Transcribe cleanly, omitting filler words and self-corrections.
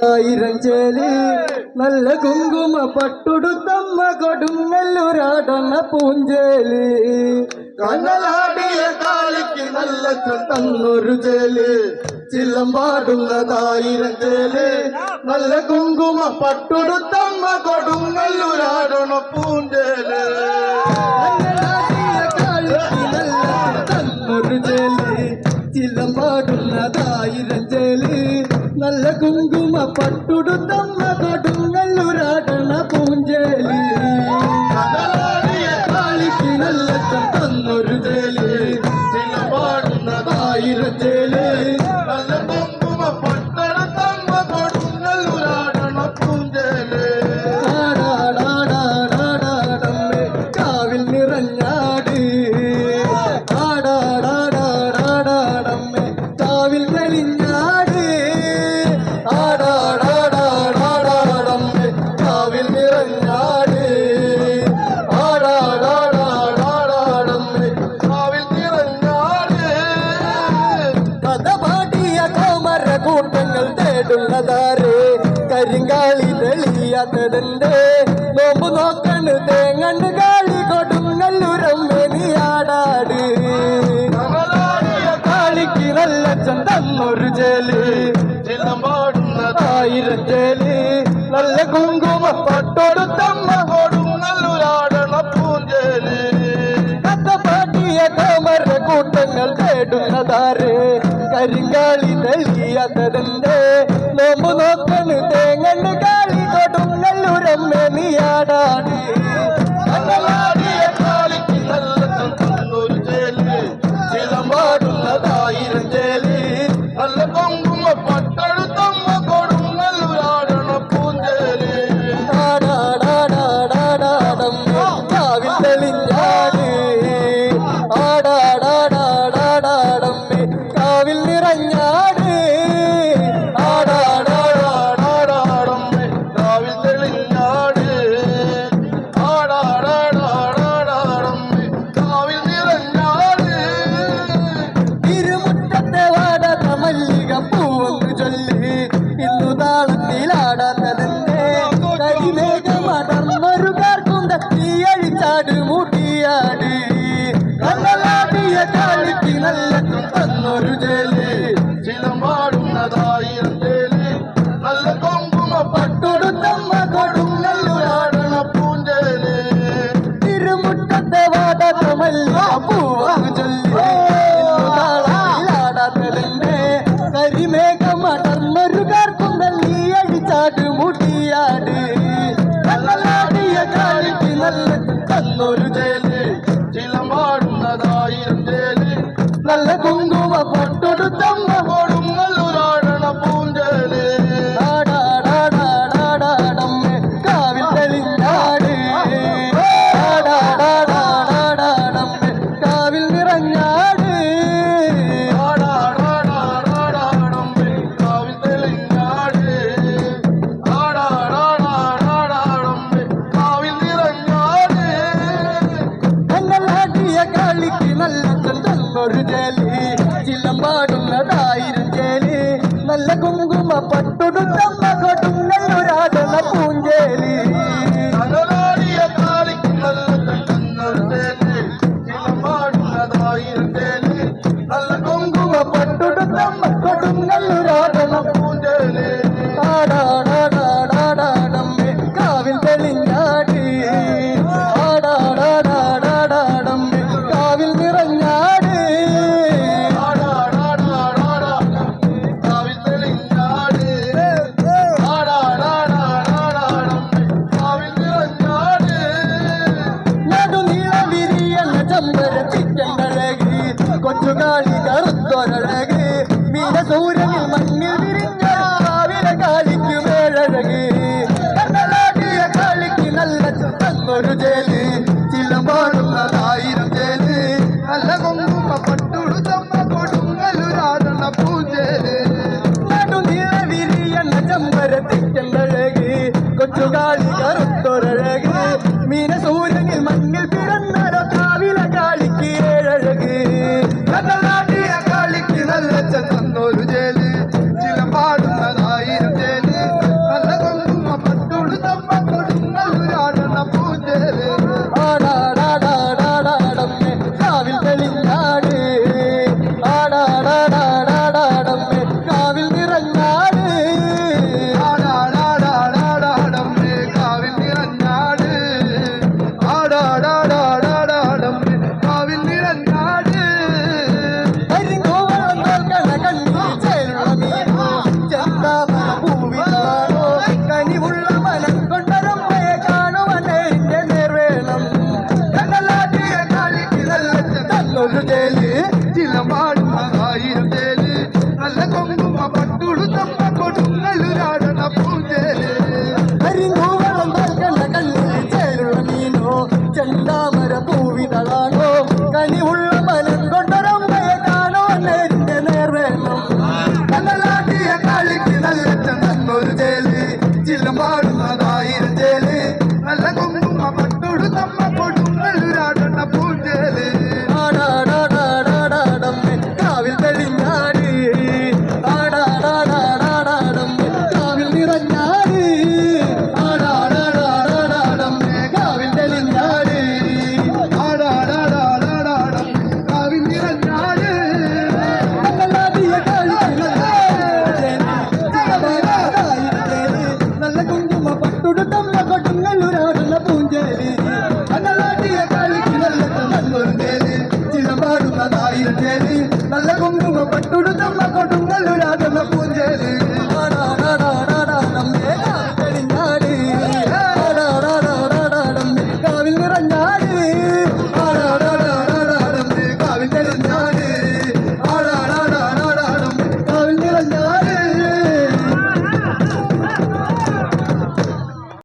ആയിരഞ്ചേലി നല്ല കുങ്കുമ പട്ടുടുത്തമ്മ കൊടുങ്ങല്ലൂരാടണ പൂഞ്ചേലി കനലാടിയ കാളിക്ക് നല്ല തന്നൊരു ചേലി ചിലമ്പാടുന്നതായിരഞ്ചേലി നല്ല കുങ്കുമ പട്ടുടുത്തമ്മ കൊടുങ്ങല്ലൂരാടണ പൂഞ്ചേലി കനലാടിയ കാളിക്ക് നല്ല തന്നൊരു ചേലി ചിലമ്പാടുന്നതായിരഞ്ചേലി നല്ല കുങ്കുമ പട്ടുടുത്തമ്മ കൊടുങ്ങല്ലൂരാടണ പൂഞ്ചേലി കാളിക്ക് നല്ല തന്നൊരു ചേലി ചിലമ്പാടുന്നതായിരഞ്ചേലി നല്ല കുങ്കുമ പട്ടുടുത്തമ്മ കൊടുങ്ങല്ലൂരാടണ പൂഞ്ചേലി ആടാടാടാടാടാടമ്മേ കാവിൽ നിറഞ്ഞാട് ആടാടാടാടാടാടമ്മേ കാവിൽ തെളിഞ്ഞാട് ആടാടാടാടാടാടമ്മേ കാവിൽ നിറഞ്ഞാട് ആടാടാടാടാടമ്മേ കാവിൽ നിറഞ്ഞാട് കഥ പാടിയ കോമര കൂട്ടങ്ങൾ തേടുന്നതാരേ കരിങ്കാളി തെളിയാത്തതെന്റെ നോമ്പ് നോക്കണ് തേങ്ങണ്ട് കാളി കൊടുങ്ങല്ലൂരമ്മേ നീയാടാട് കാളിക്ക് നല്ല ചന്തന്നൊരു ചേലി ചിലമ്പാടുന്നതായിരഞ്ചേലി നല്ല കുങ്കുമ പട്ടൊടുത്തമ്മ കൊടുങ്ങല്ലൂരാടണ പൂഞ്ചേലി കഥ പാട്ടിയ കോമര കൂട്ടങ്ങൾ തേടുന്നതാരേ കരിങ്കാളി തെളിയാത്തതെന്റെ നോമ്പ് നോക്കണ് തേങ്ങണ്ട് കാളി കൊടുങ്ങല്ലൂരമ്മേ നീയാടാട് കാളിക്ക് നല്ല ചന്തന്നൊരു ചേലി ചിലമ്പാടുന്നതായിരഞ്ചേലി നല്ല കുങ്കുമ പട്ടെടുത്തമ്മ കൊടുങ്ങല്ലൂരാടണ പൂഞ്ചേലി ആടാടാടാടാടാടമ്മേ കാവിൽ തെളിഞ്ഞാട് ആടാടാടാടാടാടമ്മേ കാവിൽ നിറഞ്ഞാട് ആടാടാടാടാടമ്മേ കാവിൽ തെളിഞ്ഞാട് ആടാടാടാടാടമ്മേ കാവിൽ നിറഞ്ഞാട് ഇരുമുറ്റത്തെ വാടാത്ത മല്ലിക പൂവെന്ന് ചൊല്ലി ഇന്നു താളത്തിലാടാത്തതെന്റെ കരിമേഘമടർന്നൊരു കാർക്കുണ്ട തീയഴിച്ചാട് മൂട്ടിയാട് കണ്ണലാടിയ കാളിക്ക് നല്ല തന്നൊരു ചേലി ചിലമ്പാടുന്നതായിരഞ്ചേലി നല്ല കുങ്കുമ പട്ടുടുത്തമ്മ കൊടുങ്ങല്ലൂരാടണ പൂഞ്ചേലി തിരുമുറ്റത്തെ വാടാത്ത മല്ലിക പൂവെന്ന് ചൊല്ലി കരിമേഘമടർന്നൊരു കാർക്കുണ്ടൽ നീ അടിച്ചാട് മുട്ടിയാട് കണ്ണലാടിയ കാളിക്ക് നല്ല തന്നൊരു ചേലി ചിലമ്പാടുന്നതായിരഞ്ചേലി നല്ല കുങ്കുമ പൊട്ടൊടുത്തമ്മ കൊടുങ്ങല്ലൂരാടണ പൂഞ്ചേലി ആടാടാടാടാടമ്മേ കാവിൽ തെളിഞ്ഞാട് ആടാടാടാടാടമ്മേ കാവിൽ നിറഞ്ഞാട് കാളിക്ക് നല്ല തന്നൊരു ചേലി ചിലമ്പാടുന്നതായിരഞ്ചേലി നല്ല കുങ്കുമ പട്ടുടുത്തമ്മ കൊടുങ്ങല്ലൂരാടണ പൂഞ്ചേലി കാളിക്ക് നല്ല തന്നൊരു ചേലി ചിലമ്പാടുന്നതായിരഞ്ചേലി നല്ല കുങ്കുമ പട്ടുടുത്തമ്മ കൊടുങ്ങല്ലൂരാടണ പൂഞ്ചേലി ആടാടാടാടാടമ്മേ കാവിൽ തെളിഞ്ഞാട് ആടാടാടാടാടമ്മേ കാവിൽ നിറഞ്ഞാട് കാവിൽ തെളിഞ്ഞാട് ആടാടാടാടാടമ്മേ കാവിൽ നിറഞ്ഞാട് നടുനീള വിരിയണ ചമ്പര ചിറ്റണ്ടഴക് കൊച്ചുകാളി കറുത്തൊരഴക് മീനസൂര്യനിൽ മണ്ണിൽ വിരിഞ്ഞ കാവിലെ കാളിക്ക് മേഴഴക് കണ്ണലാടിയ കാളിക്ക് നല്ല തന്നൊരു ചേലി ചിലമ്പാടുന്നതായിരഞ്ചേലി നല്ല കുങ്കുമ പട്ടുടുത്തമ്മ കൊടുങ്ങല്ലൂരാടണ പൂഞ്ചേലി നടുനീള വിരിയണ ചമ്പര ചിറ്റണ്ടഴക് കൊച്ചുകാളി കറുത്തൊരഴക്